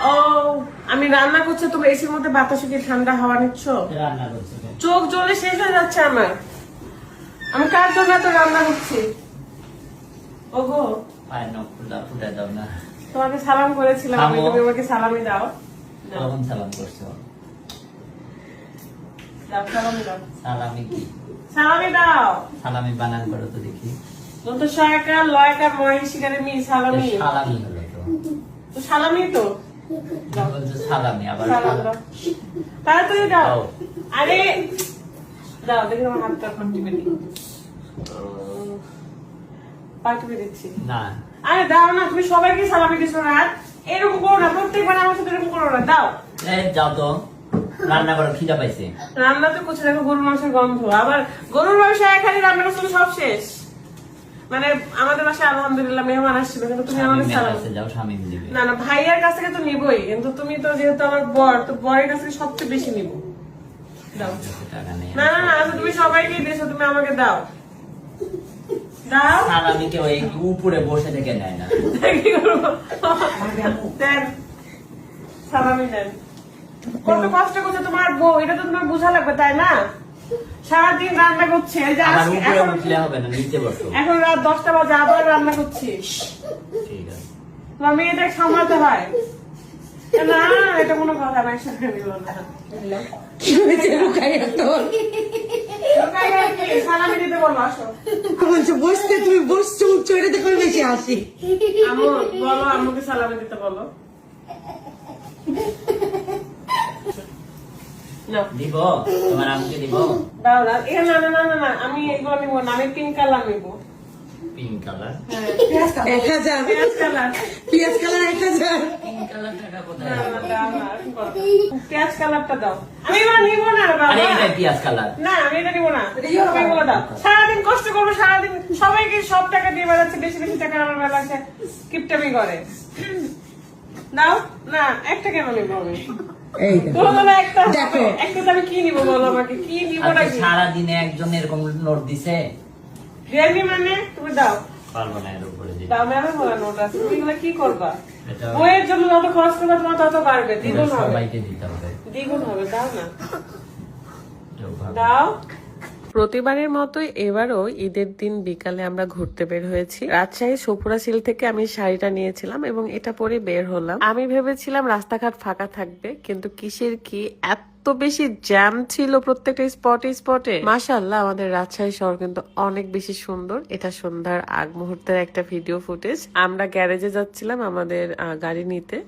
ও আমি রান্না করছি, তুমি এসির মধ্যে বাতাসে কি ঠান্ডা হাওয়া নিচ্ছ? রান্না করছি চোখ জ্বলে শেষ হয়ে যাচ্ছে আমার। আমি কার জন্য এত রান্না করছি? ওগো পায়ের নখ ফুটাই দাও না। তোমাকে সালাম করেছিলাম, থামো। তুমি আমাকে সালামি দাও। কখন সালাম করছো? দাও সালামি দাও। সালামি কি? সালামি দাও। সালামি বানান করো তো দেখি। তো সয়কার লয়কার ময় শিকারে মি সালামি। সালামি হলো তো। তো সালামি তো। তুমি বলছো সালামি, আবার সালাম দাও। তাড়াতাড়ি দাও। দাও। আরে দাও, দেখি আমার হাতটা এখন টিপে দিই। পা টিপে দিচ্ছি। না আরে দাও না, তুমি সবাইকে সালামি দিছো না। এরকম করো না, প্রত্যেকবার আমার সাথে এরকম করো না। দাও। এই যাও তো, রান্না করো, খিদা পাইছে। রান্না তো করছে, দেখো গরুর মাংসের গন্ধ। আবার গরুর মাংস এখানে রান্না করছিল, সব শেষ। মানে আমাদের বাসায় আলহামদুলিল্লাহ মেহমান আসছিল, কিন্তু তুমি আমাকে সালাম। যাও, স্বামী দিবে। না না, ভাইয়ার কাছ থেকে তো নিবই, কিন্তু তুমি তো যেহেতু আমার বর, তো বরের কাছ থেকে সবচেয়ে বেশি নিব। দাও। টাকা নেই। না না না, আচ্ছা তুমি সবাইকে দিয়েছো, তুমি আমাকে দাও। দাও। সালামি কেউ এই উপরে বসে থেকে নেয় না। কি করবো? দেন সালামি দেন। কত কষ্ট করছে তোমার বউ, এটা তো তোমার বোঝা লাগবে, তাই না? সারাদিন রান্না করছে, এই যে আমার আজকে উপরে এখন- উঠলে হবে না, নিচে বসো। এখন রাত 10টা বাজে, আবার রান্না করছি। ঠিক আছে। তোমার মেয়েদের সামলাতে হয় না। এটা কোনো কথা না, একসাথে নিল না। রুকাইয়া কি? সালামি দিতে বলো, আসো। বলছো বসতে, তুমি বসছো উঠছো, এটা দেখে বেশি হাসি। আম্মু বলো, আম্মুকে সালামি দিতে বলো। নাও। দিব তোমার আম্মুকে দিব। দাও দাও। এ না না না না না, আমি এগুলো নিবো না, আমি পিঙ্ক কালার নিবো। Pink colour. হ্যাঁ, 1000 পেঁয়াজ কালার। পেঁয়াজ কালার 1000। পিঙ্ক কালার টাকা না কোথায়? না, দাও না, এখন করো। পেঁয়াজ কালারটা দাও। আমি এবার নিবো না রে বাবা। আরে এটা পিয়াজ কালার। না আমি এটা নিবো না, তুমি এগুলো দাও। সারাদিন কষ্ট করবো, সারাদিন সবাইকে সব টাকা দিয়ে বেড়াচ্ছে, বেশি বেশি টাকা আমার বেলা আছে, কিপটামি করে। দাও না, একটা কেন নিবো আমি? এই দেখো। বলো না, একটা হবে। দেখো। একটা তো আমি কি নিবো বলো আমাকে, কি নিবো আজকে নাকি? সারাদিনে একজন এরকম নোট দিছে। রিয়েলমি মানে তুমি দাও। পারবো না এর উপরে দিতে। দাও, ম্যামের বলা নোট আছে, তুমি এগুলো কি করবা? এটা বইয়ের জন্য যত খরচ করবে তোমার তত বাড়বে, দ্বিগুণ হবে। সবাইকে দিতে হবে। দ্বিগুণ হবে, দাও না। কেউ ভাবে। দাও। প্রতিবারের মতোই এবারও ঈদের দিন বিকালে আমরা ঘুরতে বের হয়েছি। রাজশাহী সপুরা সিল থেকে আমি শাড়িটা নিয়েছিলাম এবং এটা পরে বের হলাম। আমি ভেবেছিলাম রাস্তাঘাট ফাঁকা থাকবে, কিন্তু কিসের কি এত বেশি জ্যাম ছিল প্রত্যেকটা স্পটে স্পটে। মাশাআল্লাহ, আমাদের রাজশাহী শহর কিন্তু অনেক বেশি সুন্দর। এটা সন্ধ্যার আগ মুহূর্তের একটা ভিডিও ফুটেজ। আমরা গ্যারেজে যাচ্ছিলাম আমাদের গাড়ি নিতে।